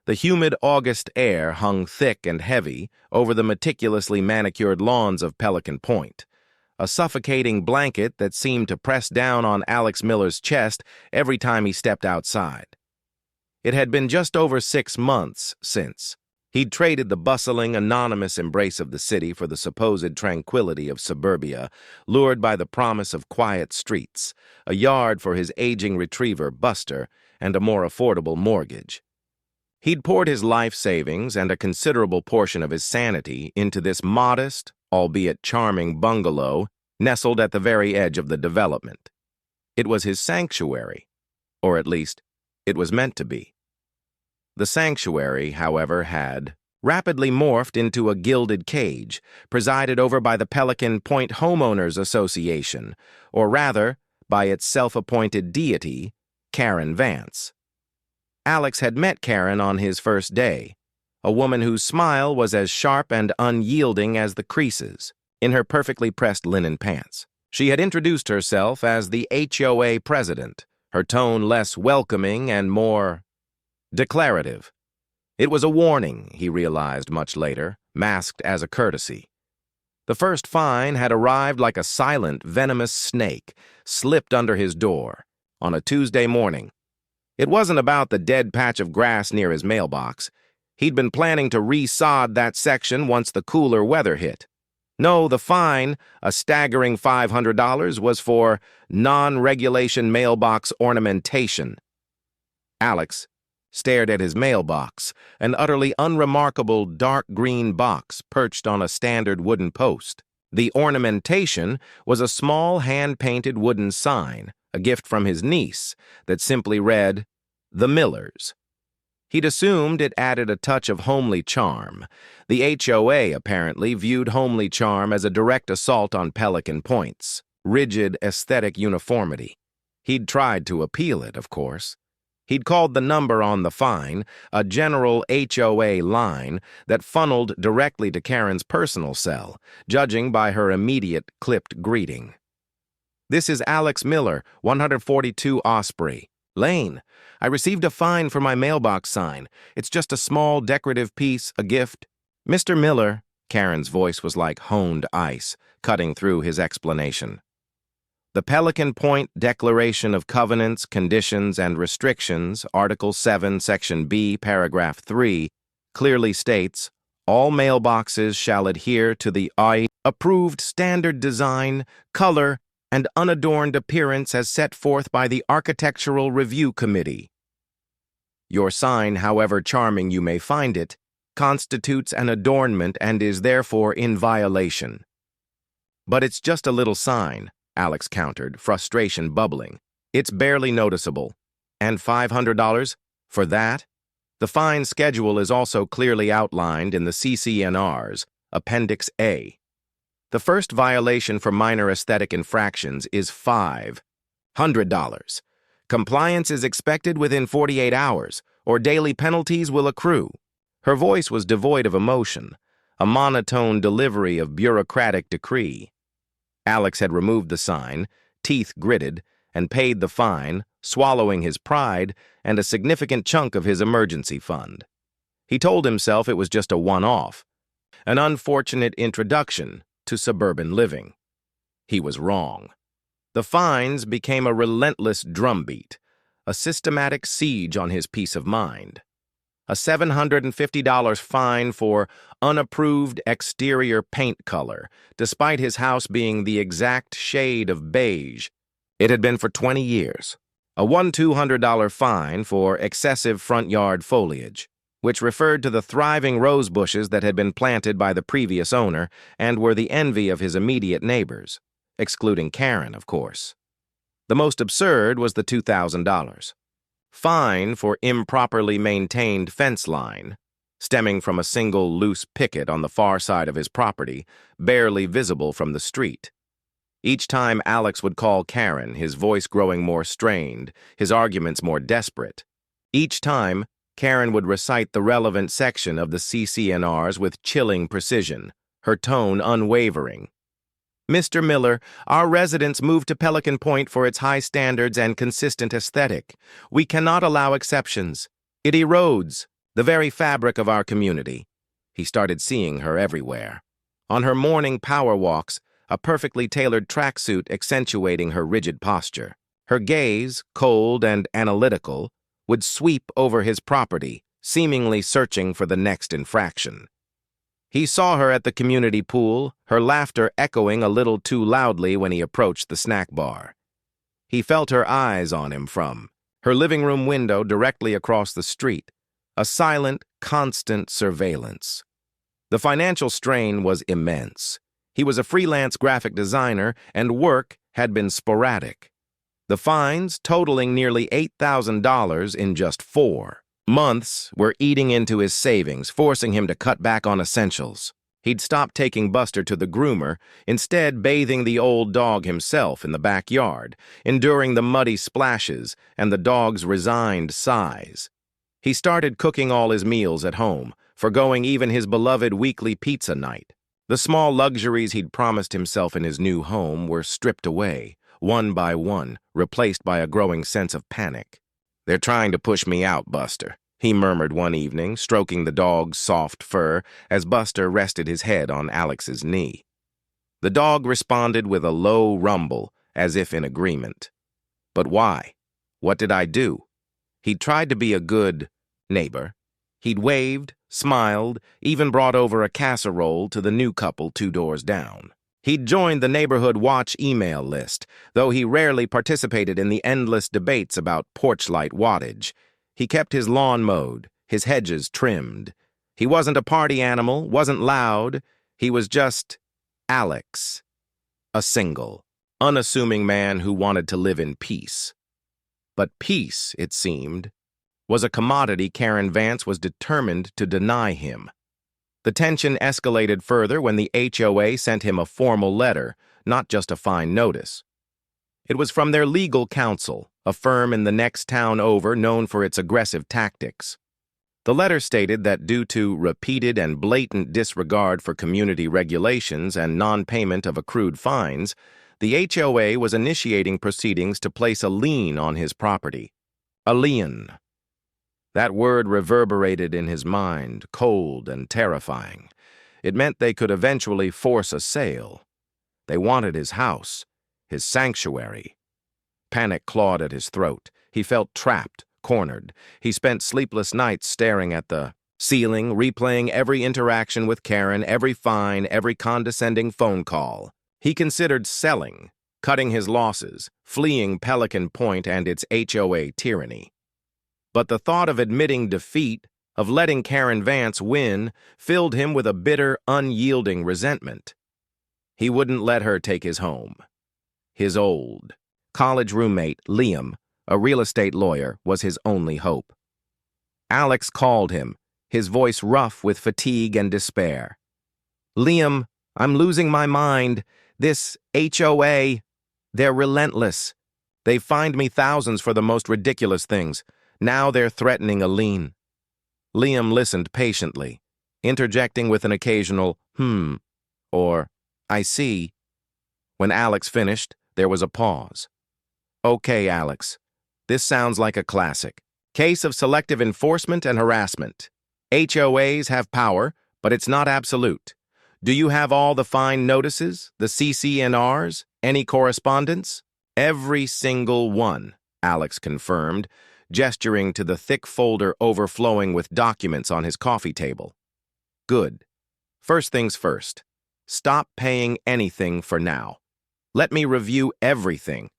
The humid August air hung thick and heavy over the meticulously manicured lawns of Pelican Point, a suffocating blanket that seemed to press down on Alex Miller's chest every time he stepped outside. It had been just over 6 months since he'd traded the bustling, anonymous embrace of the city for the supposed tranquility of suburbia, lured by the promise of quiet streets, a yard for his aging retriever, Buster, and a more affordable mortgage. He'd poured his life savings and a considerable portion of his sanity into this modest, albeit charming bungalow nestled at the very edge of the development. It was his sanctuary, or at least, it was meant to be. The sanctuary, however, had rapidly morphed into a gilded cage, presided over by the Pelican Point Homeowners Association, or rather, by its self-appointed deity, Karen Vance. Alex had met Karen on his first day, a woman whose smile was as sharp and unyielding as the creases in her perfectly pressed linen pants. She had introduced herself as the HOA president, her tone less welcoming and more declarative. It was a warning, he realized much later, masked as a courtesy. The first fine had arrived like a silent, venomous snake, slipped under his door on a Tuesday morning. It wasn't about the dead patch of grass near his mailbox. He'd been planning to re-sod that section once the cooler weather hit. No, the fine, a staggering $500, was for non-regulation mailbox ornamentation. Alex stared at his mailbox, an utterly unremarkable dark green box perched on a standard wooden post. The ornamentation was a small hand-painted wooden sign, a gift from his niece, that simply read, "The Millers." He'd assumed it added a touch of homely charm. The HOA apparently viewed homely charm as a direct assault on Pelican Point's rigid aesthetic uniformity. He'd tried to appeal it, of course. He'd called the number on the fine a general HOA line that funneled directly to Karen's personal cell, judging by her immediate clipped greeting. "This is Alex Miller, 142 Osprey Lane. I received a fine for my mailbox sign. It's just a small decorative piece, a gift." "Mr. Miller," Karen's voice was like honed ice, cutting through his explanation. "The Pelican Point Declaration of Covenants, Conditions, and Restrictions, Article 7, Section B, Paragraph 3, clearly states, all mailboxes shall adhere to the approved standard design, color, and unadorned appearance as set forth by the Architectural Review Committee. Your sign, however charming you may find it, constitutes an adornment and is therefore in violation." "But it's just a little sign," Alex countered, frustration bubbling. "It's barely noticeable. And $500? For that?" The fine schedule is also clearly outlined in the CC&Rs, Appendix A. The first violation for minor aesthetic infractions is $500. Compliance is expected within 48 hours, or daily penalties will accrue. Her voice was devoid of emotion, a monotone delivery of bureaucratic decree. Alex had removed the sign, teeth gritted, and paid the fine, swallowing his pride and a significant chunk of his emergency fund. He told himself it was just a one-off, an unfortunate introduction to suburban living. He was wrong. The fines became a relentless drumbeat, a systematic siege on his peace of mind. A $750 fine for unapproved exterior paint color, despite his house being the exact shade of beige it had been for 20 years. A $200 fine for excessive front yard foliage, which referred to the thriving rose bushes that had been planted by the previous owner and were the envy of his immediate neighbors, excluding Karen, of course. The most absurd was the $2,000 fine for improperly maintained fence line, stemming from a single loose picket on the far side of his property, barely visible from the street. Each time Alex would call Karen, his voice growing more strained, his arguments more desperate. Each time, Karen would recite the relevant section of the CC&Rs with chilling precision, her tone unwavering. "Mr. Miller, our residents moved to Pelican Point for its high standards and consistent aesthetic. We cannot allow exceptions. It erodes The very fabric of our community. He started seeing her everywhere. On her morning power walks, a perfectly tailored tracksuit accentuating her rigid posture. Her gaze, cold and analytical, would sweep over his property, seemingly searching for the next infraction. He saw her at the community pool, her laughter echoing a little too loudly when he approached the snack bar. He felt her eyes on him from her living room window directly across the street, a silent, constant surveillance. The financial strain was immense. He was a freelance graphic designer, and work had been sporadic. The fines, totaling nearly $8,000 in just 4 months, were eating into his savings, forcing him to cut back on essentials. He'd stopped taking Buster to the groomer, instead bathing the old dog himself in the backyard, enduring the muddy splashes and the dog's resigned sighs. He started cooking all his meals at home, forgoing even his beloved weekly pizza night. The small luxuries he'd promised himself in his new home were stripped away, one by one, replaced by a growing sense of panic. "They're trying to push me out, Buster," he murmured one evening, stroking the dog's soft fur as Buster rested his head on Alex's knee. The dog responded with a low rumble, as if in agreement. But why? What did I do? He'd tried to be a good neighbor. He'd waved, smiled, even brought over a casserole to the new couple 2 doors down. He'd joined the neighborhood watch email list, though he rarely participated in the endless debates about porch light wattage. He kept his lawn mowed, his hedges trimmed. He wasn't a party animal, wasn't loud. He was just Alex, a single, unassuming man who wanted to live in peace. But peace, it seemed, was a commodity Karen Vance was determined to deny him. The tension escalated further when the HOA sent him a formal letter, not just a fine notice. It was from their legal counsel, a firm in the next town over known for its aggressive tactics. The letter stated that due to repeated and blatant disregard for community regulations and non-payment of accrued fines, the HOA was initiating proceedings to place a lien on his property. A lien. That word reverberated in his mind, cold and terrifying. It meant they could eventually force a sale. They wanted his house, his sanctuary. Panic clawed at his throat. He felt trapped, cornered. He spent sleepless nights staring at the ceiling, replaying every interaction with Karen, every fine, every condescending phone call. He considered selling, cutting his losses, fleeing Pelican Point and its HOA tyranny. But the thought of admitting defeat, of letting Karen Vance win, filled him with a bitter, unyielding resentment. He wouldn't let her take his home. His old college roommate, Liam, a real estate lawyer, was his only hope. Alex called him, his voice rough with fatigue and despair. "Liam, I'm losing my mind. This HOA, they're relentless. They fined me thousands for the most ridiculous things. Now they're threatening a lien." Liam listened patiently, interjecting with an occasional, or "I see." When Alex finished, there was a pause. "Okay, Alex, this sounds like a classic. Case of selective enforcement and harassment. HOAs have power, but it's not absolute. Do you have all the fine notices, the CCNRs, any correspondence?" "Every single one," Alex confirmed, gesturing to the thick folder overflowing with documents on his coffee table. "Good. First things first. Stop paying anything for now. Let me review everything.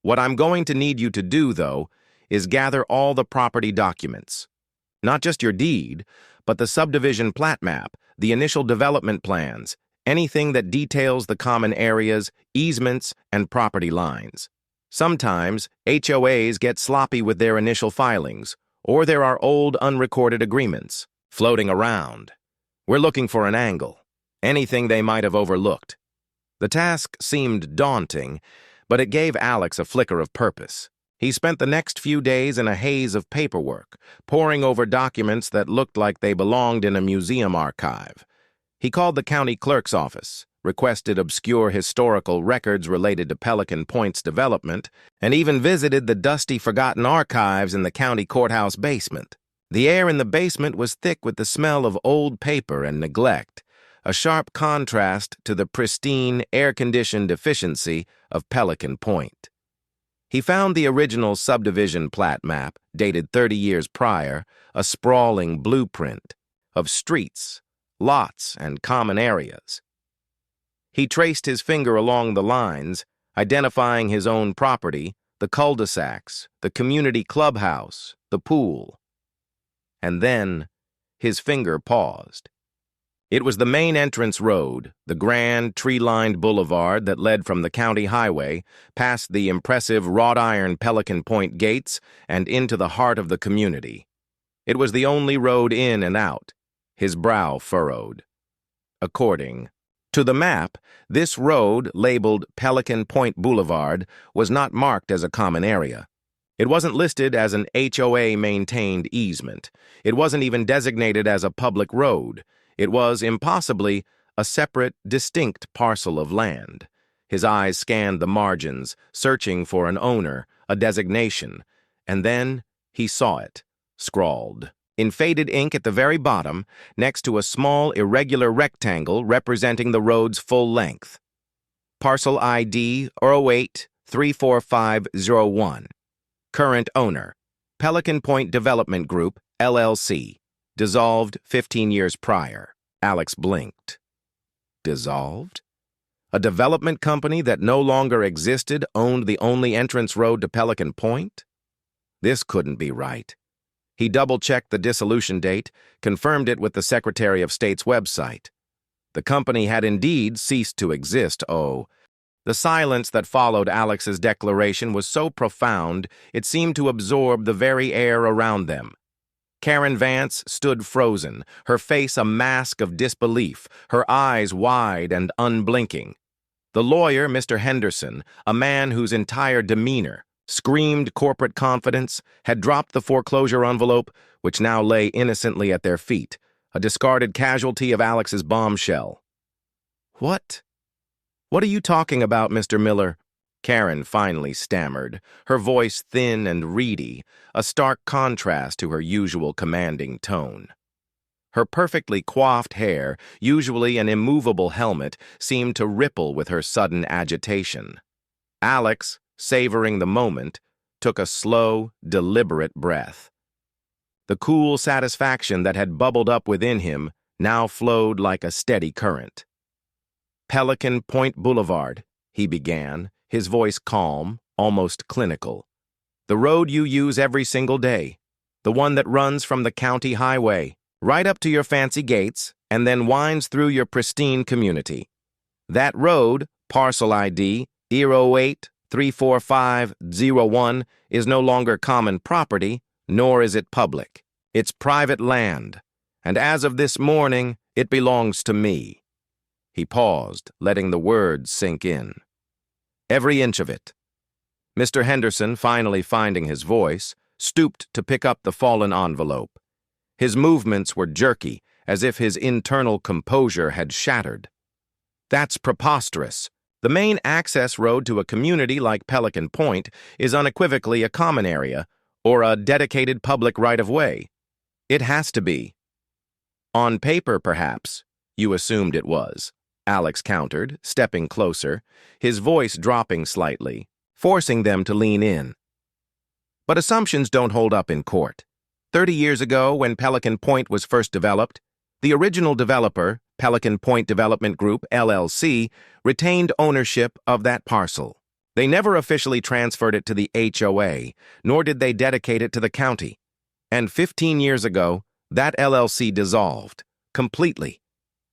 What I'm going to need you to do, though, is gather all the property documents. Not just your deed, but the subdivision plat map, the initial development plans, anything that details the common areas, easements, and property lines. Sometimes, HOAs get sloppy with their initial filings, or there are old unrecorded agreements floating around. We're looking for an angle, anything they might have overlooked." The task seemed daunting, but it gave Alex a flicker of purpose. He spent the next few days in a haze of paperwork, poring over documents that looked like they belonged in a museum archive. He called the county clerk's office, requested obscure historical records related to Pelican Point's development, and even visited the dusty, forgotten archives in the county courthouse basement. The air in the basement was thick with the smell of old paper and neglect, a sharp contrast to the pristine, air-conditioned efficiency of Pelican Point. He found the original subdivision plat map, dated 30 years prior, a sprawling blueprint of streets, lots, and common areas. He traced his finger along the lines, identifying his own property, the cul-de-sacs, the community clubhouse, the pool. And then his finger paused. It was the main entrance road, the grand, tree-lined boulevard that led from the county highway, past the impressive wrought-iron Pelican Point gates, and into the heart of the community. It was the only road in and out. His brow furrowed. According to the map, this road, labeled Pelican Point Boulevard, was not marked as a common area. It wasn't listed as an HOA-maintained easement. It wasn't even designated as a public road. It was, impossibly, a separate, distinct parcel of land. His eyes scanned the margins, searching for an owner, a designation, and then he saw it, scrawled in faded ink at the very bottom, next to a small, irregular rectangle representing the road's full length. Parcel ID 008-34501. Current owner, Pelican Point Development Group, LLC. Dissolved 15 years prior. Alex blinked. Dissolved? A development company that no longer existed owned the only entrance road to Pelican Point? This couldn't be right. He double-checked the dissolution date, confirmed it with the Secretary of State's website. The company had indeed ceased to exist. Oh, the silence that followed Alex's declaration was so profound it seemed to absorb the very air around them. Karen Vance stood frozen, her face a mask of disbelief, her eyes wide and unblinking. The lawyer, Mr. Henderson, a man whose entire demeanor screamed corporate confidence, had dropped the foreclosure envelope, which now lay innocently at their feet, a discarded casualty of Alex's bombshell. What are you talking about, Mr. Miller? Karen finally stammered, her voice thin and reedy, a stark contrast to her usual commanding tone. Her perfectly coiffed hair, usually an immovable helmet, seemed to ripple with her sudden agitation. Alex, savoring the moment, took a slow, deliberate breath. The cool satisfaction that had bubbled up within him now flowed like a steady current. Pelican Point Boulevard, he began, his voice calm, almost clinical. The road you use every single day, the one that runs from the county highway, right up to your fancy gates, and then winds through your pristine community. That road, parcel ID 0834501, is no longer common property, nor is it public. It's private land, and as of this morning, it belongs to me. He paused, letting the words sink in. Every inch of it. Mr. Henderson, finally finding his voice, stooped to pick up the fallen envelope. His movements were jerky, as if his internal composure had shattered. That's preposterous. The main access road to a community like Pelican Point is unequivocally a common area, or a dedicated public right-of-way. It has to be. On paper, perhaps, you assumed it was. Alex countered, stepping closer, his voice dropping slightly, forcing them to lean in. But assumptions don't hold up in court. 30 years ago, when Pelican Point was first developed, the original developer, Pelican Point Development Group, LLC, retained ownership of that parcel. They never officially transferred it to the HOA, nor did they dedicate it to the county. And 15 years ago, that LLC dissolved, completely,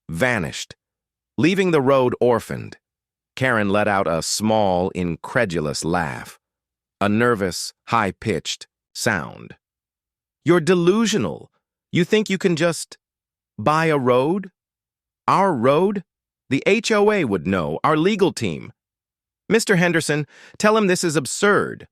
vanished, leaving the road orphaned. Karen let out a small, incredulous laugh, a nervous, high-pitched sound. You're delusional. You think you can just buy a road? Our road? The HOA would know, our legal team. Mr. Henderson, tell him this is absurd.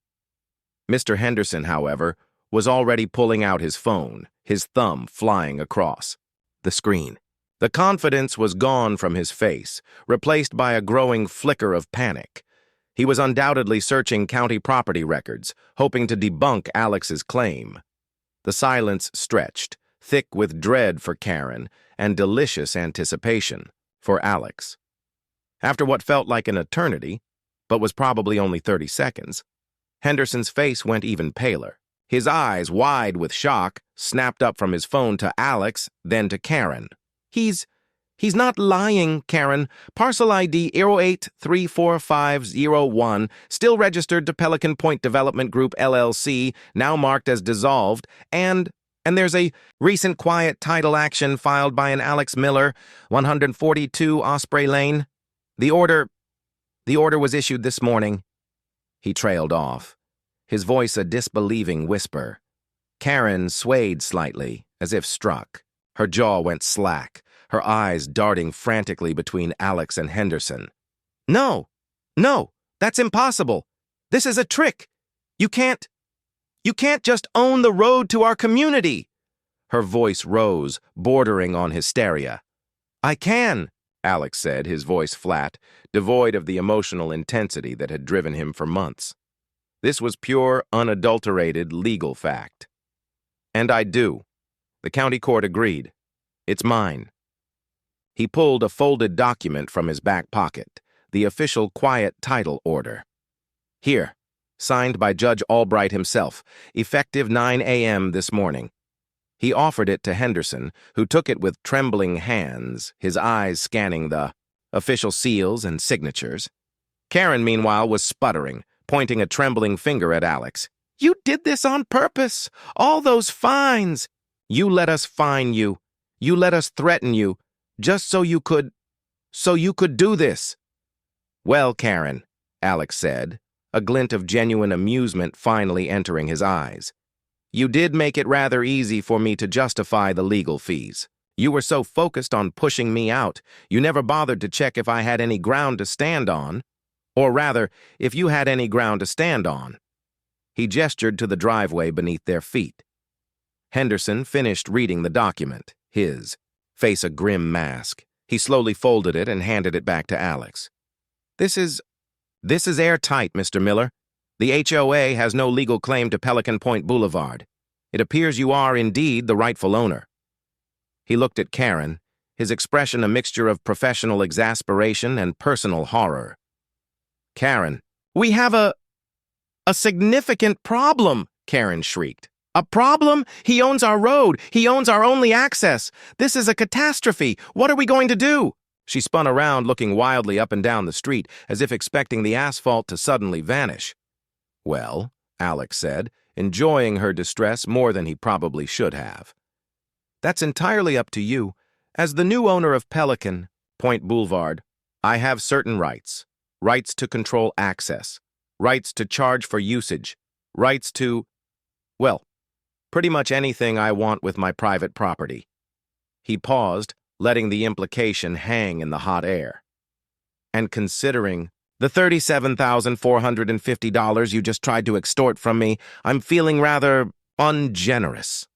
Mr. Henderson, however, was already pulling out his phone, his thumb flying across the screen. The confidence was gone from his face, replaced by a growing flicker of panic. He was undoubtedly searching county property records, hoping to debunk Alex's claim. The silence stretched, thick with dread for Karen and delicious anticipation for Alex. After what felt like an eternity, but was probably only 30 seconds, Henderson's face went even paler. His eyes, wide with shock, snapped up from his phone to Alex, then to Karen. He's not lying, Karen. Parcel ID 0834501, still registered to Pelican Point Development Group LLC, now marked as dissolved, and there's a recent quiet title action filed by an Alex Miller, 142 Osprey Lane. The order was issued this morning. He trailed off, his voice a disbelieving whisper. Karen swayed slightly, as if struck. Her jaw went slack, her eyes darting frantically between Alex and Henderson. No, that's impossible. This is a trick. You can't just own the road to our community. Her voice rose, bordering on hysteria. I can, Alex said, his voice flat, devoid of the emotional intensity that had driven him for months. This was pure, unadulterated legal fact. And I do. The county court agreed. It's mine. He pulled a folded document from his back pocket, the official quiet title order. Here, signed by Judge Albright himself, effective 9 a.m. this morning. He offered it to Henderson, who took it with trembling hands, his eyes scanning the official seals and signatures. Karen, meanwhile, was sputtering, pointing a trembling finger at Alex. You did this on purpose. All those fines. You let us fine you. You let us threaten you, just so you could do this. Well, Karen, Alex said, a glint of genuine amusement finally entering his eyes. You did make it rather easy for me to justify the legal fees. You were so focused on pushing me out, you never bothered to check if I had any ground to stand on, or rather, if you had any ground to stand on. He gestured to the driveway beneath their feet. Henderson finished reading the document, his face a grim mask. He slowly folded it and handed it back to Alex. This is airtight, Mr. Miller. The HOA has no legal claim to Pelican Point Boulevard. It appears you are indeed the rightful owner. He looked at Karen, his expression a mixture of professional exasperation and personal horror. Karen, we have a significant problem, Karen shrieked. A problem? He owns our road. He owns our only access. This is a catastrophe. What are we going to do? She spun around, looking wildly up and down the street, as if expecting the asphalt to suddenly vanish. Well, Alex said, enjoying her distress more than he probably should have. That's entirely up to you. As the new owner of Pelican Point Boulevard, I have certain rights. Rights to control access. Rights to charge for usage. Rights to, well, pretty much anything I want with my private property. He paused, letting the implication hang in the hot air. And considering the $37,450 you just tried to extort from me, I'm feeling rather ungenerous.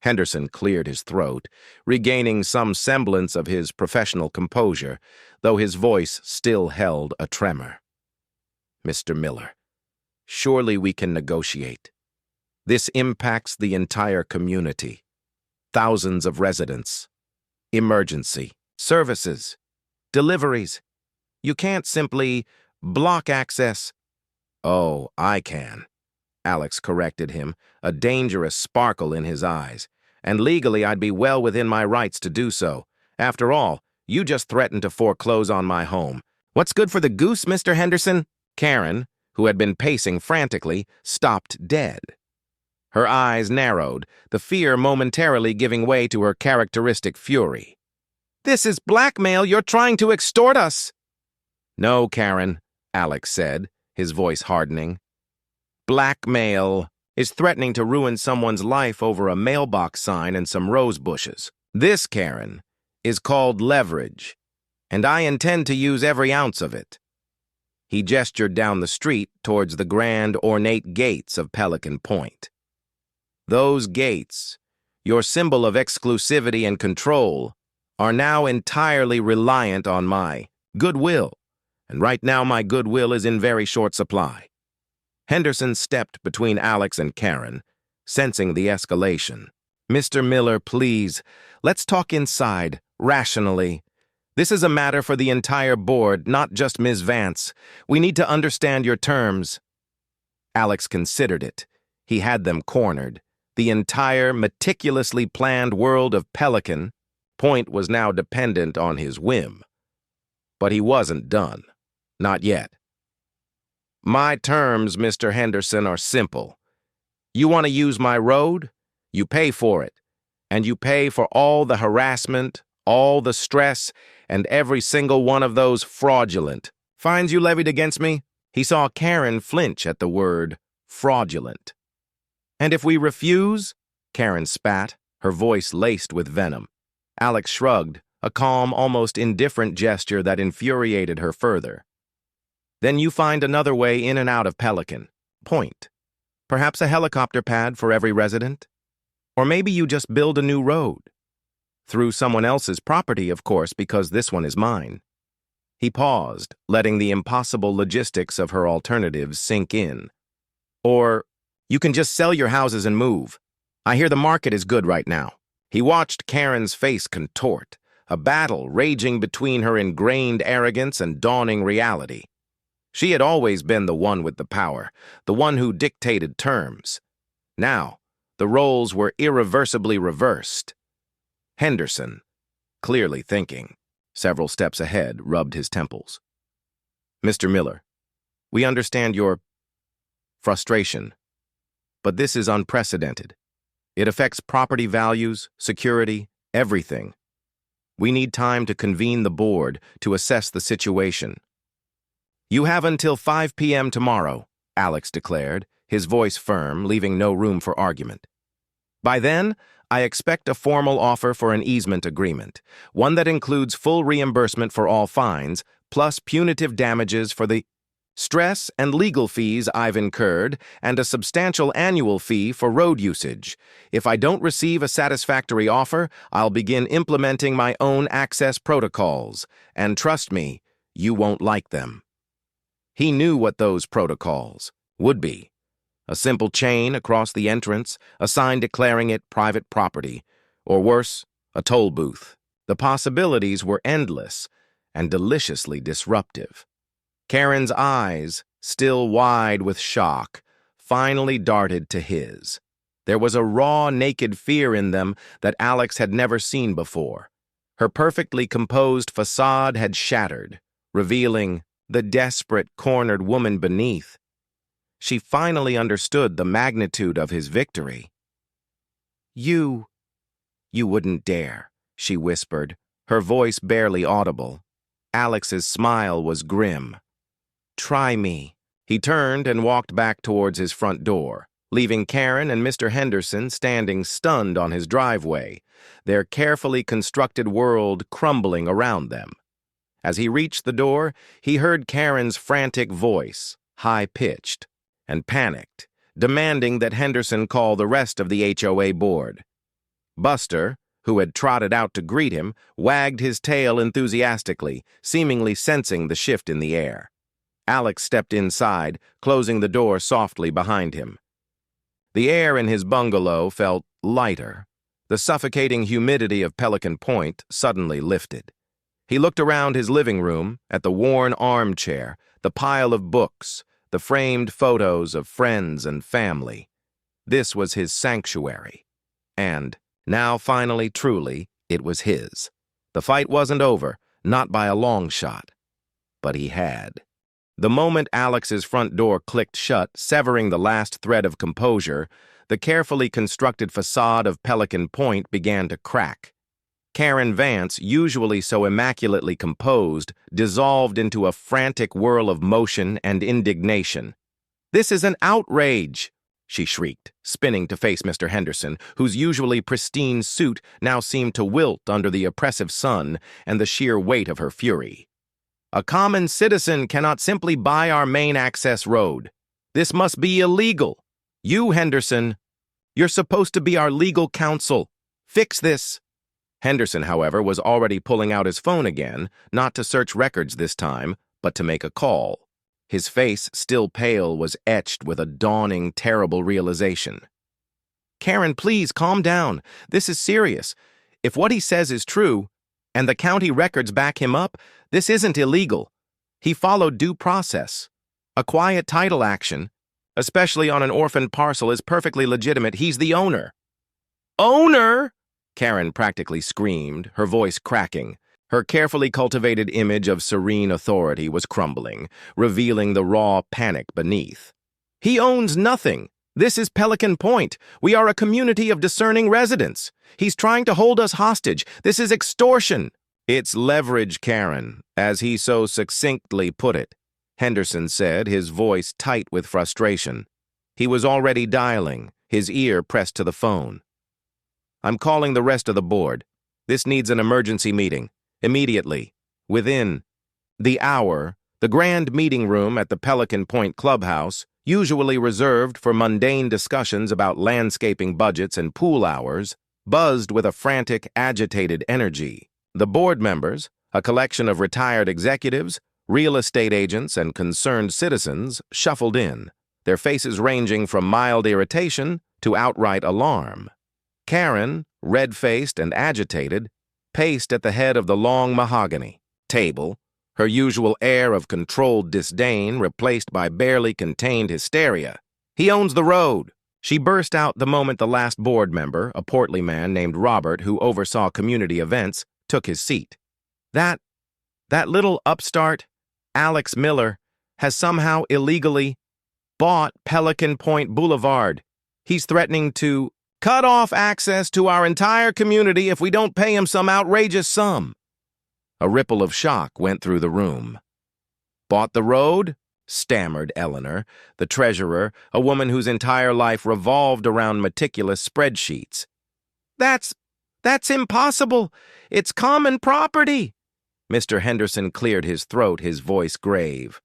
Henderson cleared his throat, regaining some semblance of his professional composure, though his voice still held a tremor. Mr. Miller, surely we can negotiate. This impacts the entire community. Thousands of residents. Emergency. Services. Deliveries. You can't simply block access. Oh, I can. Alex corrected him, a dangerous sparkle in his eyes. And legally I'd be well within my rights to do so. After all, you just threatened to foreclose on my home. What's good for the goose, Mr. Henderson? Karen, who had been pacing frantically, stopped dead. Her eyes narrowed, the fear momentarily giving way to her characteristic fury. This is blackmail. You're trying to extort us. No, Karen, Alex said, his voice hardening. Blackmail is threatening to ruin someone's life over a mailbox sign and some rose bushes. This, Karen, is called leverage, and I intend to use every ounce of it. He gestured down the street towards the grand, ornate gates of Pelican Point. Those gates, your symbol of exclusivity and control, are now entirely reliant on my goodwill, and right now my goodwill is in very short supply. Henderson stepped between Alex and Karen, sensing the escalation. "Mr. Miller, please, let's talk inside, rationally. This is a matter for the entire board, not just Ms. Vance. We need to understand your terms." Alex considered it. He had them cornered. The entire, meticulously planned world of Pelican Point was now dependent on his whim. But he wasn't done. Not yet. "My terms, Mr. Henderson, are simple. You want to use my road? You pay for it. And you pay for all the harassment, all the stress, and every single one of those fraudulent fines you levied against me." He saw Karen flinch at the word fraudulent. "And if we refuse?" Karen spat, her voice laced with venom. Alex shrugged, a calm, almost indifferent gesture that infuriated her further. "Then you find another way in and out of Pelican Point. Perhaps a helicopter pad for every resident? Or maybe you just build a new road. Through someone else's property, of course, because this one is mine." He paused, letting the impossible logistics of her alternatives sink in. "Or you can just sell your houses and move. I hear the market is good right now." He watched Karen's face contort, a battle raging between her ingrained arrogance and dawning reality. She had always been the one with the power, the one who dictated terms. Now, the roles were irreversibly reversed. Henderson, clearly thinking, several steps ahead, rubbed his temples. "Mr. Miller, we understand your frustration, but this is unprecedented. It affects property values, security, everything. We need time to convene the board to assess the situation." "You have until 5 p.m. tomorrow," Alex declared, his voice firm, leaving no room for argument. "By then, I expect a formal offer for an easement agreement, one that includes full reimbursement for all fines, plus punitive damages for the stress and legal fees I've incurred, and a substantial annual fee for road usage. If I don't receive a satisfactory offer, I'll begin implementing my own access protocols, and trust me, you won't like them." He knew what those protocols would be. A simple chain across the entrance, a sign declaring it private property, or worse, a toll booth. The possibilities were endless and deliciously disruptive. Karen's eyes, still wide with shock, finally darted to his. There was a raw, naked fear in them that Alex had never seen before. Her perfectly composed facade had shattered, revealing the desperate, cornered woman beneath. She finally understood the magnitude of his victory. You wouldn't dare," she whispered, her voice barely audible. Alex's smile was grim. "Try me." He turned and walked back towards his front door, leaving Karen and Mr. Henderson standing stunned on his driveway, their carefully constructed world crumbling around them. As he reached the door, he heard Karen's frantic voice, high-pitched and panicked, demanding that Henderson call the rest of the HOA board. Buster, who had trotted out to greet him, wagged his tail enthusiastically, seemingly sensing the shift in the air. Alex stepped inside, closing the door softly behind him. The air in his bungalow felt lighter. The suffocating humidity of Pelican Point suddenly lifted. He looked around his living room, at the worn armchair, the pile of books, the framed photos of friends and family. This was his sanctuary. And, now finally, truly, it was his. The fight wasn't over, not by a long shot. But he had. The moment Alex's front door clicked shut, severing the last thread of composure, the carefully constructed facade of Pelican Point began to crack. Karen Vance, usually so immaculately composed, dissolved into a frantic whirl of motion and indignation. "This is an outrage!" she shrieked, spinning to face Mr. Henderson, whose usually pristine suit now seemed to wilt under the oppressive sun and the sheer weight of her fury. "A common citizen cannot simply buy our main access road. This must be illegal. You, Henderson, you're supposed to be our legal counsel. Fix this." Henderson, however, was already pulling out his phone again, not to search records this time, but to make a call. His face, still pale, was etched with a dawning, terrible realization. Karen, please calm down. This is serious. If what he says is true, and the county records back him up, this isn't illegal. He followed due process. A quiet title action, especially on an orphaned parcel, is perfectly legitimate. He's the owner. Owner? Karen practically screamed, her voice cracking. Her carefully cultivated image of serene authority was crumbling, revealing the raw panic beneath. He owns nothing. This is Pelican Point. We are a community of discerning residents. He's trying to hold us hostage. This is extortion. It's leverage, Karen, as he so succinctly put it, Henderson said, his voice tight with frustration. He was already dialing, his ear pressed to the phone. I'm calling the rest of the board. This needs an emergency meeting. Immediately. Within the hour, the grand meeting room at the Pelican Point Clubhouse, usually reserved for mundane discussions about landscaping budgets and pool hours, buzzed with a frantic, agitated energy. The board members, a collection of retired executives, real estate agents, and concerned citizens, shuffled in, their faces ranging from mild irritation to outright alarm. Karen, red-faced and agitated, paced at the head of the long mahogany table, her usual air of controlled disdain replaced by barely contained hysteria. He owns the road. She burst out the moment the last board member, a portly man named Robert who oversaw community events, took his seat. That little upstart, Alex Miller, has somehow illegally bought Pelican Point Boulevard. He's threatening to cut off access to our entire community if we don't pay him some outrageous sum. A ripple of shock went through the room. Bought the road? Stammered Eleanor, the treasurer, a woman whose entire life revolved around meticulous spreadsheets. That's impossible. It's common property. Mr. Henderson cleared his throat, his voice grave.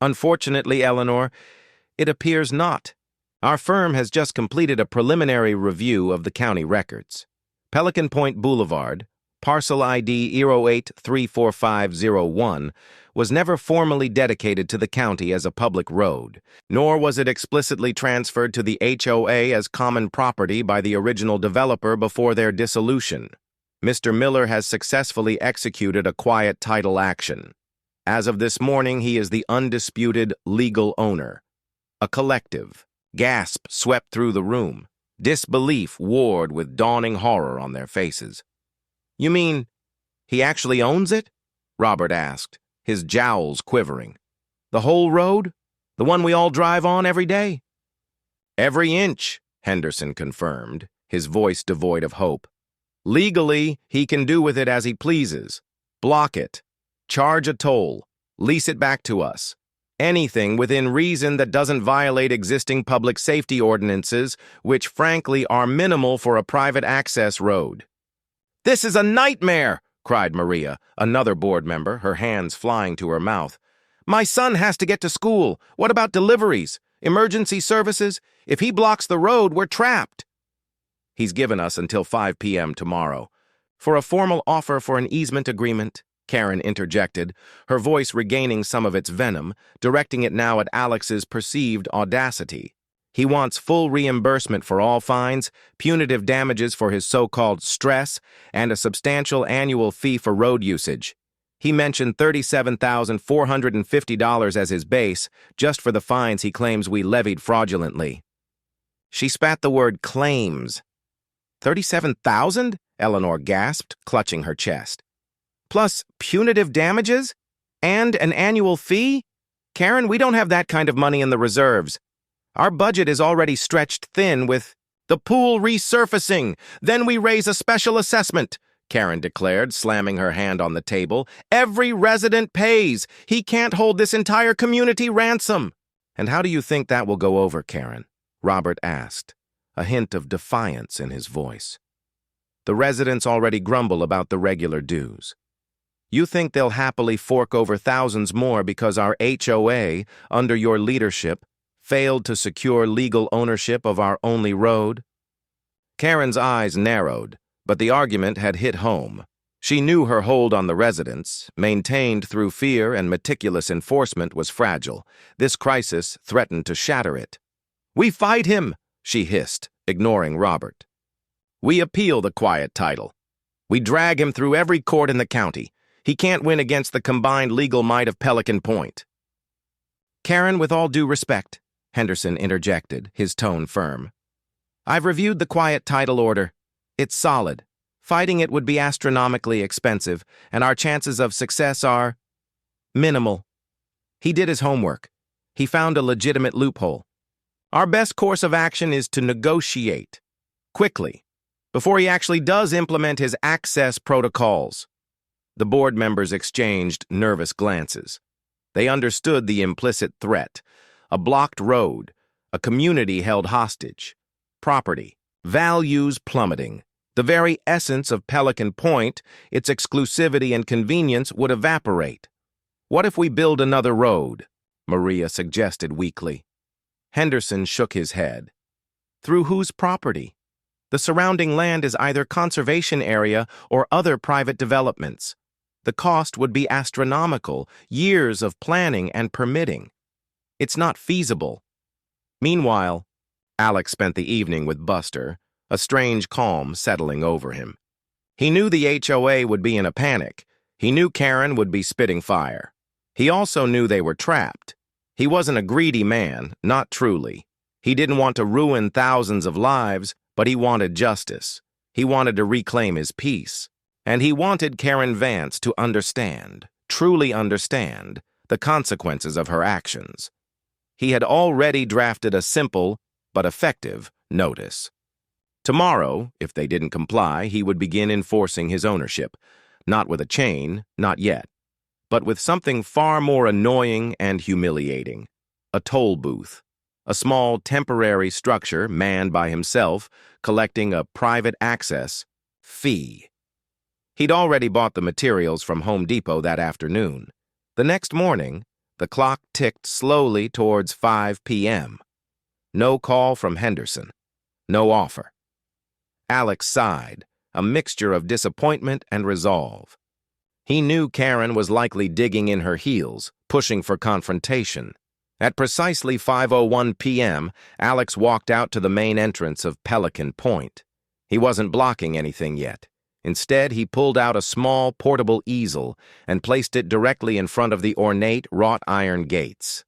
Unfortunately, Eleanor, it appears not. Our firm has just completed a preliminary review of the county records. Pelican Point Boulevard, parcel ID 0834501, was never formally dedicated to the county as a public road, nor was it explicitly transferred to the HOA as common property by the original developer before their dissolution. Mr. Miller has successfully executed a quiet title action. As of this morning, he is the undisputed legal owner. A collective gasp swept through the room, disbelief warred with dawning horror on their faces. You mean he actually owns it? Robert asked, his jowls quivering. The whole road? The one we all drive on every day? Every inch, Henderson confirmed, his voice devoid of hope. Legally, he can do with it as he pleases. Block it, charge a toll, lease it back to us. Anything within reason that doesn't violate existing public safety ordinances, which frankly are minimal for a private access road. This is a nightmare, cried Maria, another board member, her hands flying to her mouth. My son has to get to school. What about deliveries? Emergency services? If he blocks the road, we're trapped. He's given us until 5 p.m. tomorrow. For a formal offer for an easement agreement, Karen interjected, her voice regaining some of its venom, directing it now at Alex's perceived audacity. He wants full reimbursement for all fines, punitive damages for his so-called stress, and a substantial annual fee for road usage. He mentioned $37,450 as his base, just for the fines he claims we levied fraudulently. She spat the word claims. 37,000? Eleanor gasped, clutching her chest. Plus punitive damages? And an annual fee? Karen, we don't have that kind of money in the reserves. Our budget is already stretched thin with the pool resurfacing. Then we raise a special assessment, Karen declared, slamming her hand on the table. Every resident pays. He can't hold this entire community ransom. And how do you think that will go over, Karen? Robert asked, a hint of defiance in his voice. The residents already grumble about the regular dues. You think they'll happily fork over thousands more because our HOA, under your leadership, failed to secure legal ownership of our only road? Karen's eyes narrowed, but the argument had hit home. She knew her hold on the residents, maintained through fear and meticulous enforcement, was fragile. This crisis threatened to shatter it. We fight him, she hissed, ignoring Robert. "We appeal the quiet title. We drag him through every court in the county. He can't win against the combined legal might of Pelican Point." "Karen, with all due respect," Henderson interjected, his tone firm. "I've reviewed the quiet title order. It's solid. Fighting it would be astronomically expensive, and our chances of success are minimal." He did his homework. He found a legitimate loophole. "Our best course of action is to negotiate, quickly, before he actually does implement his access protocols." The board members exchanged nervous glances. They understood the implicit threat: a blocked road, a community held hostage, property, values plummeting. The very essence of Pelican Point, its exclusivity and convenience, would evaporate. "What if we build another road?" Maria suggested weakly. Henderson shook his head. "Through whose property? The surrounding land is either conservation area or other private developments. The cost would be astronomical, years of planning and permitting. It's not feasible." Meanwhile, Alex spent the evening with Buster, a strange calm settling over him. He knew the HOA would be in a panic. He knew Karen would be spitting fire. He also knew they were trapped. He wasn't a greedy man, not truly. He didn't want to ruin thousands of lives, but he wanted justice. He wanted to reclaim his peace. And he wanted Karen Vance to understand, truly understand, the consequences of her actions. He had already drafted a simple but effective notice. Tomorrow, if they didn't comply, he would begin enforcing his ownership, not with a chain, not yet, but with something far more annoying and humiliating: a toll booth, a small temporary structure manned by himself, collecting a private access fee. He'd already bought the materials from Home Depot that afternoon. The next morning, the clock ticked slowly towards 5 p.m. No call from Henderson. No offer. Alex sighed, a mixture of disappointment and resolve. He knew Karen was likely digging in her heels, pushing for confrontation. At precisely 5:01 p.m., Alex walked out to the main entrance of Pelican Point. He wasn't blocking anything yet. Instead, he pulled out a small portable easel and placed it directly in front of the ornate wrought iron gates.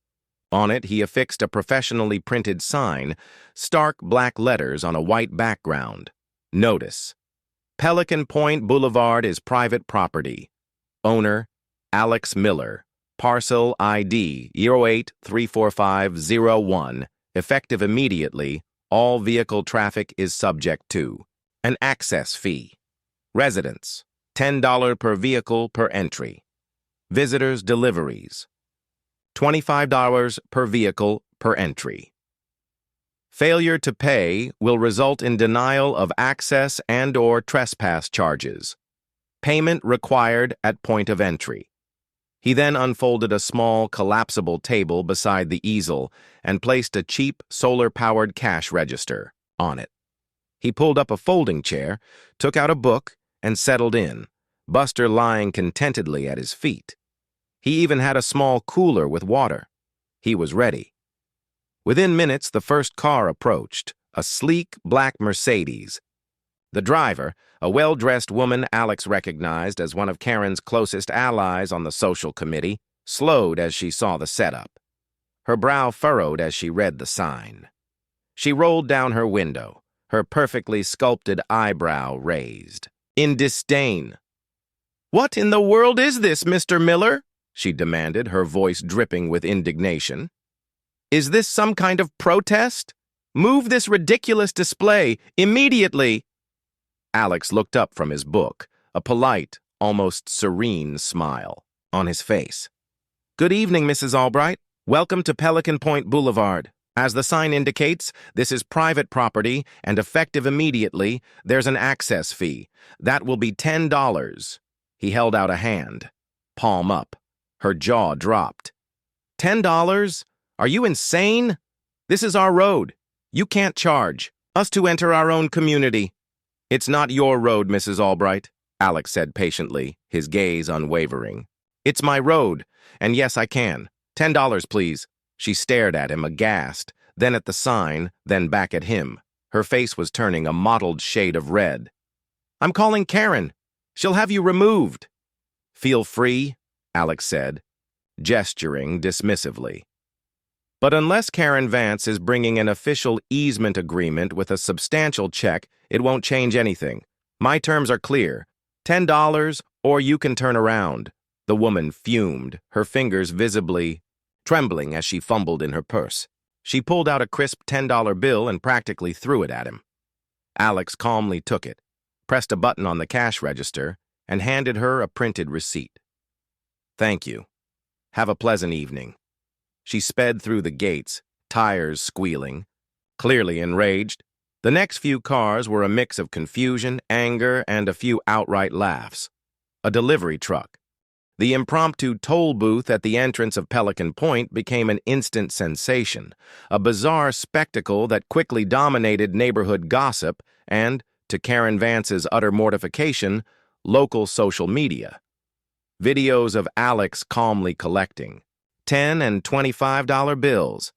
On it, he affixed a professionally printed sign, stark black letters on a white background. Notice: Pelican Point Boulevard is private property. Owner: Alex Miller. Parcel ID 0834501. Effective immediately. All vehicle traffic is subject to an access fee. Residents: $10 per vehicle per entry. Visitors' deliveries: $25 per vehicle per entry. Failure to pay will result in denial of access and/or trespass charges. Payment required at point of entry. He then unfolded a small, collapsible table beside the easel and placed a cheap, solar-powered cash register on it. He pulled up a folding chair, took out a book, and settled in, Buster lying contentedly at his feet. He even had a small cooler with water. He was ready. Within minutes, the first car approached, a sleek black Mercedes. The driver, a well-dressed woman Alex recognized as one of Karen's closest allies on the social committee, slowed as she saw the setup. Her brow furrowed as she read the sign. She rolled down her window, her perfectly sculpted eyebrow raised, in disdain. "What in the world is this, Mr. Miller?" she demanded, her voice dripping with indignation. "Is this some kind of protest? Move this ridiculous display immediately!" Alex looked up from his book, a polite, almost serene smile on his face. "Good evening, Mrs. Albright. Welcome to Pelican Point Boulevard. As the sign indicates, this is private property, and effective immediately, there's an access fee. That will be $10. He held out a hand, palm up. Her jaw dropped. $10? Are you insane? This is our road. You can't charge us to enter our own community." "It's not your road, Mrs. Albright," Alex said patiently, his gaze unwavering. "It's my road, and yes, I can. $10, please." She stared at him, aghast, then at the sign, then back at him. Her face was turning a mottled shade of red. "I'm calling Karen. She'll have you removed." "Feel free," Alex said, gesturing dismissively. But unless Karen Vance is bringing an official easement agreement with a substantial check, it won't change anything. My terms are clear. $10 or you can turn around. The woman fumed, her fingers visibly trembling as she fumbled in her purse. She pulled out a crisp $10 bill and practically threw it at him. Alex calmly took it, pressed a button on the cash register, and handed her a printed receipt. "Thank you. Have a pleasant evening." She sped through the gates, tires squealing. Clearly enraged, the next few cars were a mix of confusion, anger, and a few outright laughs. A delivery truck. The impromptu toll booth at the entrance of Pelican Point became an instant sensation, a bizarre spectacle that quickly dominated neighborhood gossip and, to Karen Vance's utter mortification, local social media. Videos of Alex calmly collecting $10 and $25 bills,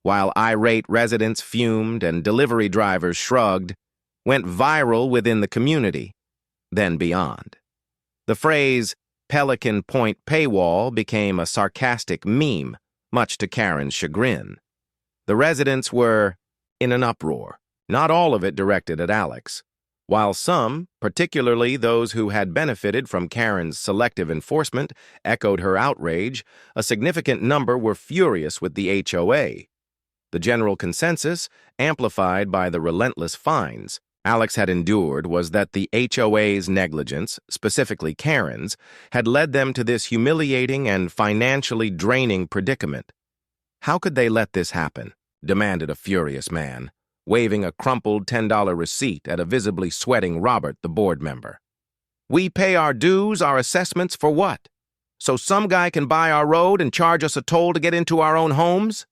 while irate residents fumed and delivery drivers shrugged, went viral within the community, then beyond. The phrase, "Pelican Point paywall," became a sarcastic meme, much to Karen's chagrin. The residents were in an uproar, not all of it directed at Alex. While some, particularly those who had benefited from Karen's selective enforcement, echoed her outrage, a significant number were furious with the HOA. The general consensus, amplified by the relentless fines Alex had endured, was that the HOA's negligence, specifically Karen's, had led them to this humiliating and financially draining predicament. "How could they let this happen?" demanded a furious man, waving a crumpled $10 receipt at a visibly sweating Robert, the board member. "We pay our dues, our assessments for what? So some guy can buy our road and charge us a toll to get into our own homes?"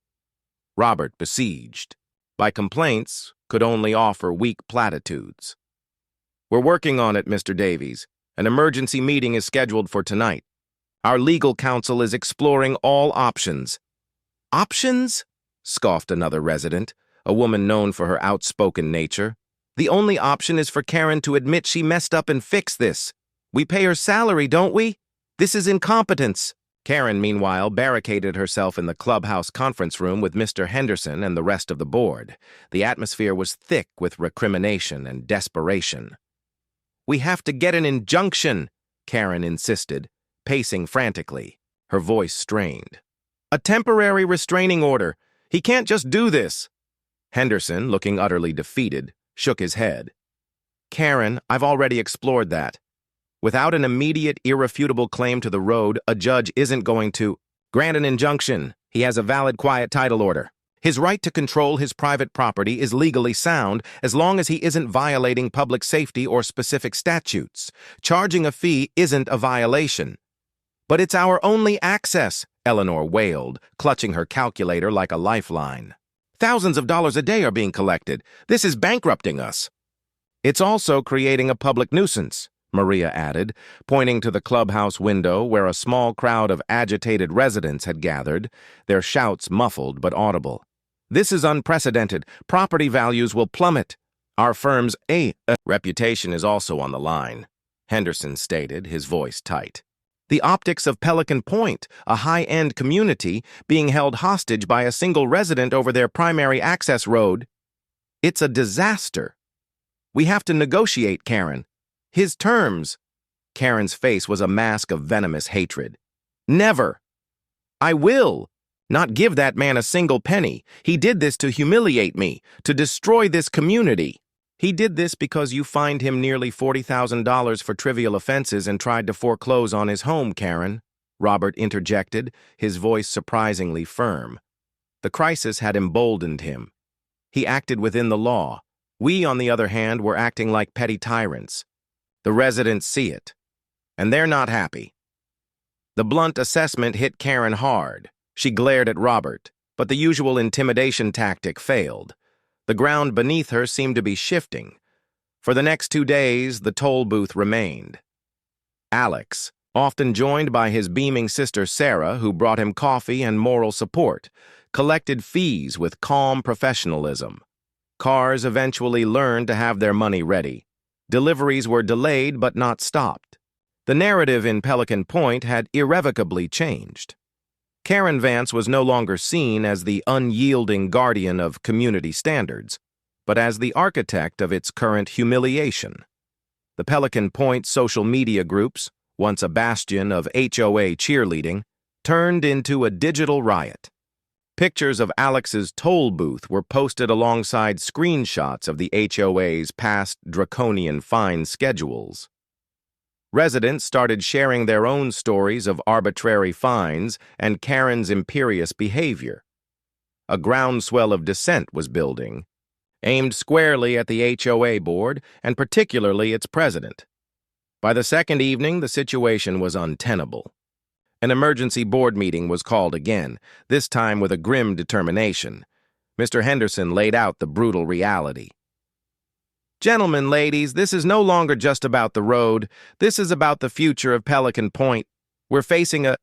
Robert, besieged by complaints, could only offer weak platitudes. "We're working on it, Mr. Davies. An emergency meeting is scheduled for tonight. Our legal counsel is exploring all options." "Options?" scoffed another resident, a woman known for her outspoken nature. "The only option is for Karen to admit she messed up and fix this. We pay her salary, don't we? This is incompetence." Karen, meanwhile, barricaded herself in the clubhouse conference room with Mr. Henderson and the rest of the board. The atmosphere was thick with recrimination and desperation. "We have to get an injunction," Karen insisted, pacing frantically, her voice strained. "A temporary restraining order. He can't just do this." Henderson, looking utterly defeated, shook his head. "Karen, I've already explored that. Without an immediate, irrefutable claim to the road, a judge isn't going to grant an injunction. He has a valid quiet title order. His right to control his private property is legally sound as long as he isn't violating public safety or specific statutes. Charging a fee isn't a violation." "But it's our only access," Eleanor wailed, clutching her calculator like a lifeline. "Thousands of dollars a day are being collected. This is bankrupting us." "It's also creating a public nuisance," Maria added, pointing to the clubhouse window where a small crowd of agitated residents had gathered, their shouts muffled but audible. "This is unprecedented. Property values will plummet. Our firm's reputation is also on the line," Henderson stated, his voice tight. "The optics of Pelican Point, a high-end community, being held hostage by a single resident over their primary access road. It's a disaster. We have to negotiate, Karen. His terms." Karen's face was a mask of venomous hatred. "Never. I will not give that man a single penny. He did this to humiliate me, to destroy this community. He did this because you fined him nearly $40,000 for trivial offenses and tried to foreclose on his home, Karen," Robert interjected, his voice surprisingly firm. The crisis had emboldened him. He acted within the law. We, on the other hand, were acting like petty tyrants. The residents see it, and they're not happy. The blunt assessment hit Karen hard. She glared at Robert, but the usual intimidation tactic failed. The ground beneath her seemed to be shifting. For the next 2 days, the toll booth remained. Alex, often joined by his beaming sister Sarah, who brought him coffee and moral support, collected fees with calm professionalism. Cars eventually learned to have their money ready. Deliveries were delayed but not stopped. The narrative in Pelican Point had irrevocably changed. Karen Vance was no longer seen as the unyielding guardian of community standards, but as the architect of its current humiliation. The Pelican Point social media groups, once a bastion of HOA cheerleading, turned into a digital riot. Pictures of Alex's toll booth were posted alongside screenshots of the HOA's past draconian fine schedules. Residents started sharing their own stories of arbitrary fines and Karen's imperious behavior. A groundswell of dissent was building, aimed squarely at the HOA board and particularly its president. By the second evening, the situation was untenable. An emergency board meeting was called again, this time with a grim determination. Mr. Henderson laid out the brutal reality. Gentlemen, ladies, this is no longer just about the road. This is about the future of Pelican Point. We're facing a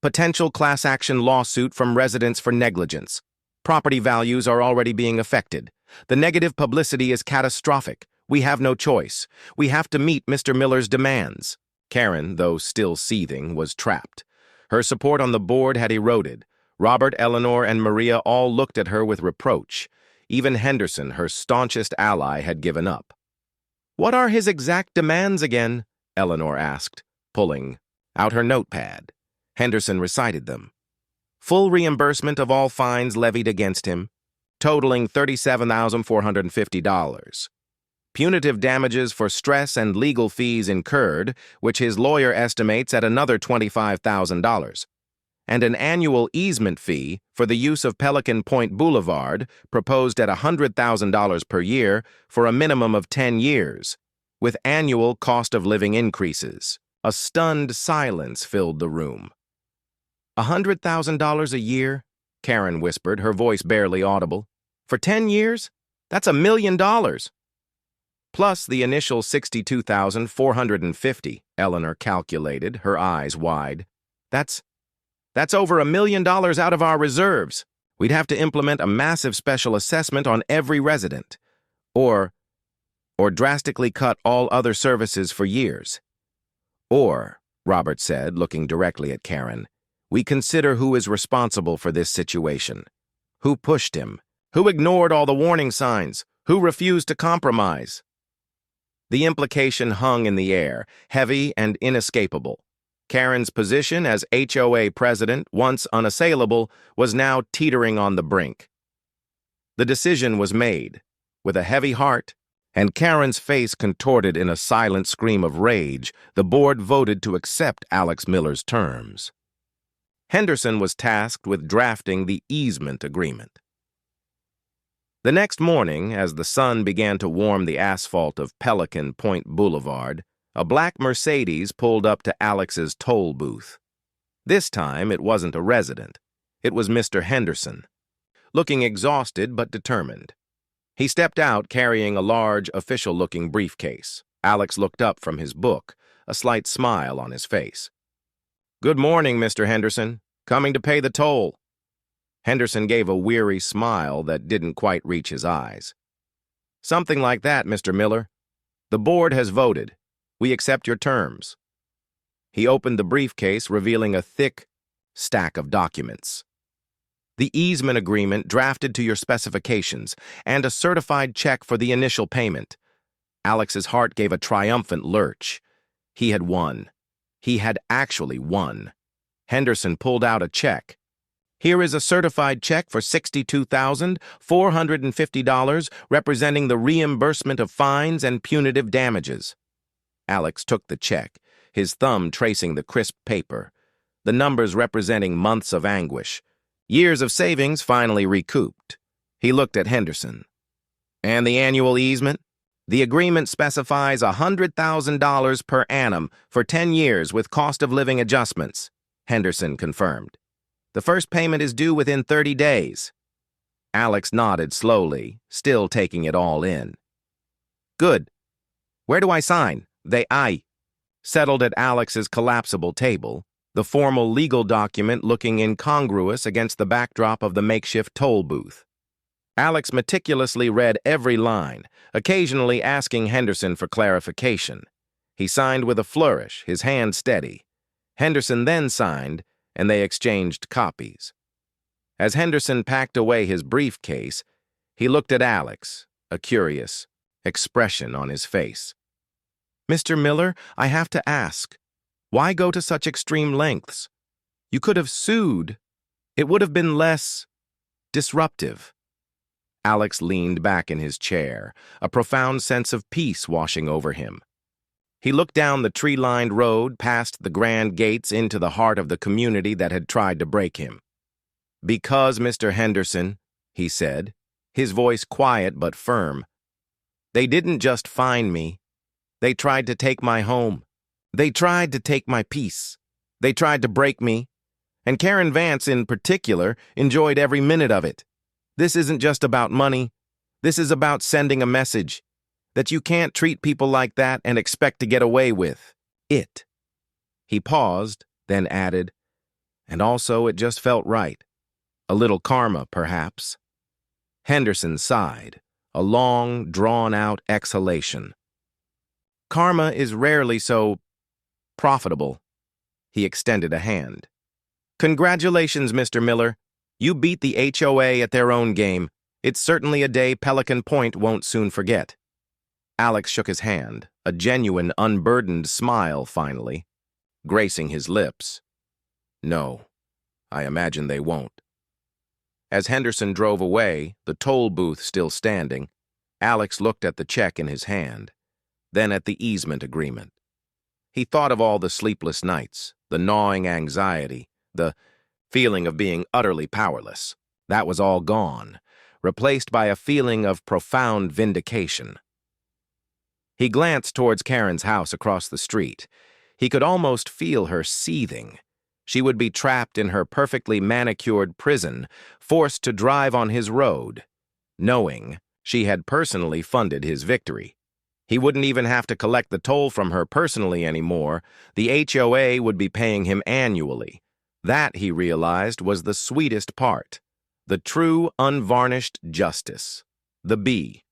potential class action lawsuit from residents for negligence. Property values are already being affected. The negative publicity is catastrophic. We have no choice. We have to meet Mr. Miller's demands. Karen, though still seething, was trapped. Her support on the board had eroded. Robert, Eleanor, and Maria all looked at her with reproach. Even Henderson, her staunchest ally, had given up. "What are his exact demands again?" Eleanor asked, pulling out her notepad. Henderson recited them. Full reimbursement of all fines levied against him, totaling $37,450. Punitive damages for stress and legal fees incurred, which his lawyer estimates at another $25,000. And an annual easement fee for the use of Pelican Point Boulevard, proposed at $100,000 per year for a minimum of 10 years, with annual cost of living increases. A stunned silence filled the room. $100,000 a year? Karen whispered, her voice barely audible. For 10 years? That's $1 million. Plus the initial $62,450, Eleanor calculated, her eyes wide. That's over $1 million out of our reserves. We'd have to implement a massive special assessment on every resident. Or drastically cut all other services for years. Or, Robert said, looking directly at Karen, we consider who is responsible for this situation. Who pushed him? Who ignored all the warning signs? Who refused to compromise? The implication hung in the air, heavy and inescapable. Karen's position as HOA president, once unassailable, was now teetering on the brink. The decision was made. With a heavy heart, and Karen's face contorted in a silent scream of rage, the board voted to accept Alex Miller's terms. Henderson was tasked with drafting the easement agreement. The next morning, as the sun began to warm the asphalt of Pelican Point Boulevard, a black Mercedes pulled up to Alex's toll booth. This time, it wasn't a resident. It was Mr. Henderson, looking exhausted but determined. He stepped out carrying a large, official-looking briefcase. Alex looked up from his book, a slight smile on his face. "Good morning, Mr. Henderson. Coming to pay the toll." Henderson gave a weary smile that didn't quite reach his eyes. "Something like that, Mr. Miller. The board has voted. We accept your terms." He opened the briefcase, revealing a thick stack of documents. The easement agreement drafted to your specifications, and a certified check for the initial payment. Alex's heart gave a triumphant lurch. He had won. He had actually won. Henderson pulled out a check. "Here is a certified check for $62,450, representing the reimbursement of fines and punitive damages." Alex took the check, his thumb tracing the crisp paper, the numbers representing months of anguish, years of savings finally recouped. He looked at Henderson. "And the annual easement? The agreement specifies $100,000 per annum for 10 years with cost of living adjustments," Henderson confirmed. "The first payment is due within 30 days. Alex nodded slowly, still taking it all in. "Good. Where do I sign?" I settled at Alex's collapsible table, the formal legal document looking incongruous against the backdrop of the makeshift toll booth. Alex meticulously read every line, occasionally asking Henderson for clarification. He signed with a flourish, his hand steady. Henderson then signed, and they exchanged copies. As Henderson packed away his briefcase, he looked at Alex, a curious expression on his face. "Mr. Miller, I have to ask, why go to such extreme lengths? You could have sued. It would have been less disruptive." Alex leaned back in his chair, a profound sense of peace washing over him. He looked down the tree-lined road past the grand gates into the heart of the community that had tried to break him. "Because, Mr. Henderson," he said, his voice quiet but firm, "they didn't just find me. They tried to take my home. They tried to take my peace. They tried to break me. And Karen Vance, in particular, enjoyed every minute of it. This isn't just about money. This is about sending a message that you can't treat people like that and expect to get away with it." He paused, then added, "And also it just felt right. A little karma, perhaps." Henderson sighed, a long, drawn-out exhalation. "Karma is rarely so profitable." He extended a hand. "Congratulations, Mr. Miller. You beat the HOA at their own game. It's certainly a day Pelican Point won't soon forget." Alex shook his hand, a genuine, unburdened smile finally, gracing his lips. "No, I imagine they won't." As Henderson drove away, the toll booth still standing, Alex looked at the check in his hand, then at the easement agreement. He thought of all the sleepless nights, the gnawing anxiety, the feeling of being utterly powerless. That was all gone, replaced by a feeling of profound vindication. He glanced towards Karen's house across the street. He could almost feel her seething. She would be trapped in her perfectly manicured prison, forced to drive on his road, knowing she had personally funded his victory. He wouldn't even have to collect the toll from her personally anymore. The HOA would be paying him annually. That, he realized, was the sweetest part. The true, unvarnished justice. The B.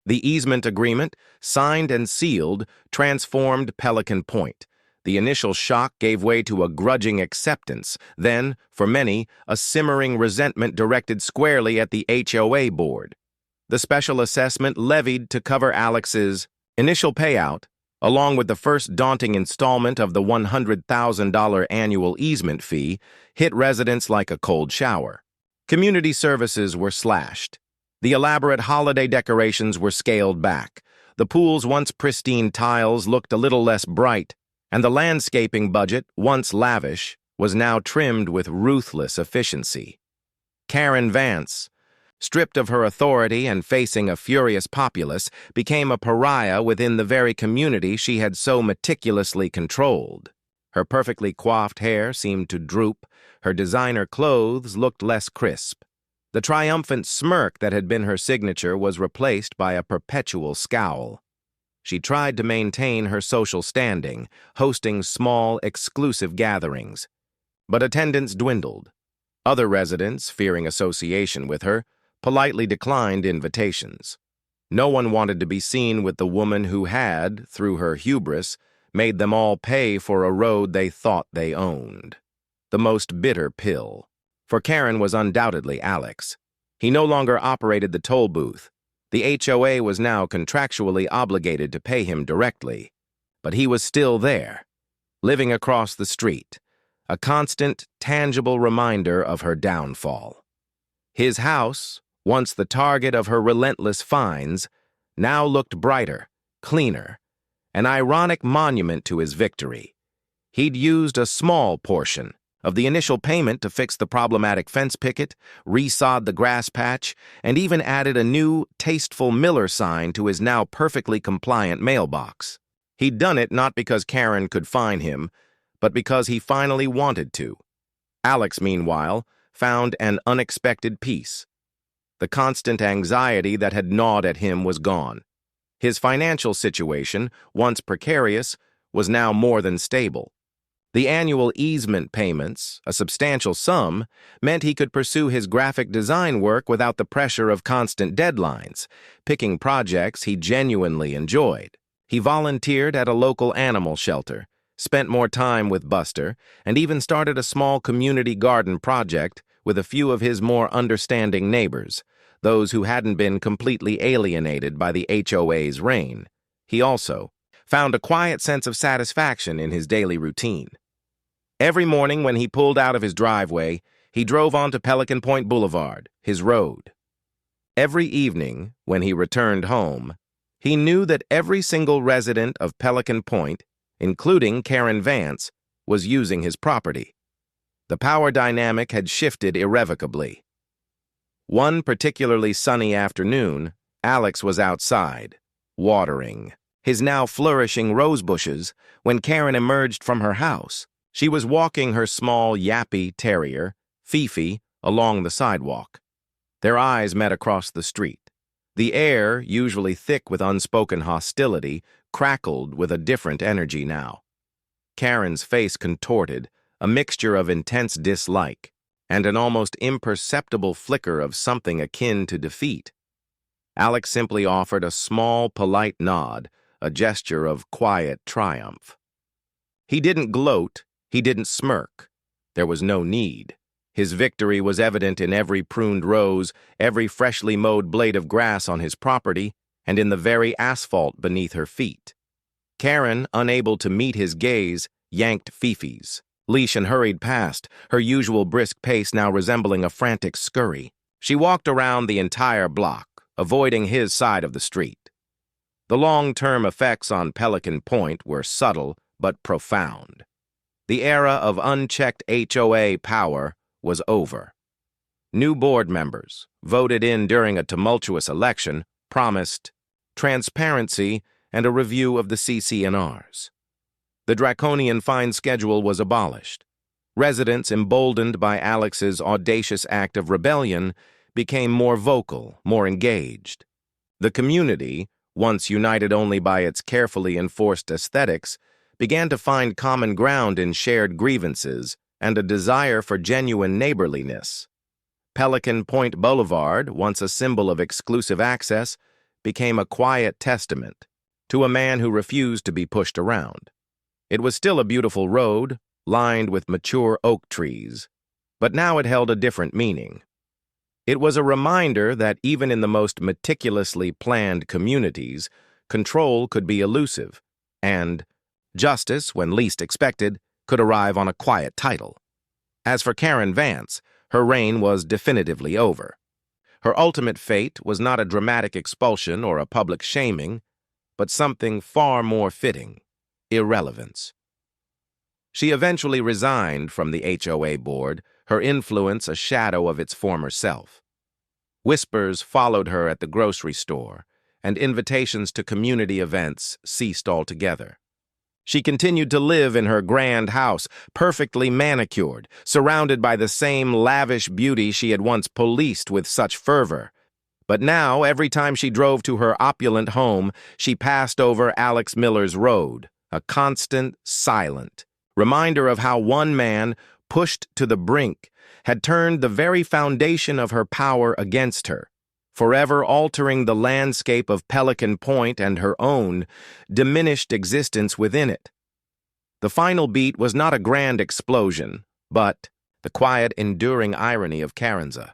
The easement agreement, signed and sealed, transformed Pelican Point. The initial shock gave way to a grudging acceptance, then, for many, a simmering resentment directed squarely at the HOA board. The special assessment levied to cover Alex's initial payout, along with the first daunting installment of the $100,000 annual easement fee, hit residents like a cold shower. Community services were slashed. The elaborate holiday decorations were scaled back. The pool's once pristine tiles looked a little less bright, and the landscaping budget, once lavish, was now trimmed with ruthless efficiency. Karen Vance, stripped of her authority and facing a furious populace, became a pariah within the very community she had so meticulously controlled. Her perfectly coiffed hair seemed to droop, her designer clothes looked less crisp. The triumphant smirk that had been her signature was replaced by a perpetual scowl. She tried to maintain her social standing, hosting small, exclusive gatherings. But attendance dwindled. Other residents, fearing association with her, politely declined invitations. No one wanted to be seen with the woman who had, through her hubris, made them all pay for a road they thought they owned. The most bitter pill. For Karen was undoubtedly Alex. He no longer operated the toll booth. The HOA was now contractually obligated to pay him directly. But he was still there, living across the street, a constant, tangible reminder of her downfall. His house, once the target of her relentless fines, now looked brighter, cleaner, an ironic monument to his victory. He'd used a small portion of the initial payment to fix the problematic fence picket, resawed the grass patch, and even added a new, tasteful Miller sign to his now perfectly compliant mailbox. He'd done it not because Karen could fine him, but because he finally wanted to. Alex, meanwhile, found an unexpected peace. The constant anxiety that had gnawed at him was gone. His financial situation, once precarious, was now more than stable. The annual easement payments, a substantial sum, meant he could pursue his graphic design work without the pressure of constant deadlines, picking projects he genuinely enjoyed. He volunteered at a local animal shelter, spent more time with Buster, and even started a small community garden project with a few of his more understanding neighbors, those who hadn't been completely alienated by the HOA's reign. He also found a quiet sense of satisfaction in his daily routine. Every morning when he pulled out of his driveway, he drove onto Pelican Point Boulevard, his road. Every evening, when he returned home, he knew that every single resident of Pelican Point, including Karen Vance, was using his property. The power dynamic had shifted irrevocably. One particularly sunny afternoon, Alex was outside, watering his now flourishing rose bushes when Karen emerged from her house. She was walking her small yappy terrier, Fifi, along the sidewalk. Their eyes met across the street. The air, usually thick with unspoken hostility, crackled with a different energy now. Karen's face contorted, a mixture of intense dislike and an almost imperceptible flicker of something akin to defeat. Alex simply offered a small, polite nod, a gesture of quiet triumph. He didn't gloat, he didn't smirk. There was no need. His victory was evident in every pruned rose, every freshly mowed blade of grass on his property, and in the very asphalt beneath her feet. Karen, unable to meet his gaze, yanked Fifi's leash and hurried past, her usual brisk pace now resembling a frantic scurry. She walked around the entire block, avoiding his side of the street. The long-term effects on Pelican Point were subtle but profound. The era of unchecked HOA power was over. New board members, voted in during a tumultuous election, promised transparency and a review of the CC&Rs. The draconian fine schedule was abolished. Residents, emboldened by Alex's audacious act of rebellion, became more vocal, more engaged. The community, once united only by its carefully enforced aesthetics, began to find common ground in shared grievances and a desire for genuine neighborliness. Pelican Point Boulevard, once a symbol of exclusive access, became a quiet testament to a man who refused to be pushed around. It was still a beautiful road, lined with mature oak trees, but now it held a different meaning. It was a reminder that even in the most meticulously planned communities, control could be elusive, and justice, when least expected, could arrive on a quiet title. As for Karen Vance, her reign was definitively over. Her ultimate fate was not a dramatic expulsion or a public shaming, but something far more fitting: irrelevance. She eventually resigned from the HOA board, her influence a shadow of its former self. Whispers followed her at the grocery store, and invitations to community events ceased altogether. She continued to live in her grand house, perfectly manicured, surrounded by the same lavish beauty she had once policed with such fervor. But now, every time she drove to her opulent home, she passed over Alex Miller's road, a constant, silent reminder of how one man, pushed to the brink, had turned the very foundation of her power against her, forever altering the landscape of Pelican Point and her own diminished existence within it. The final beat was not a grand explosion, but the quiet, enduring irony of Karenza.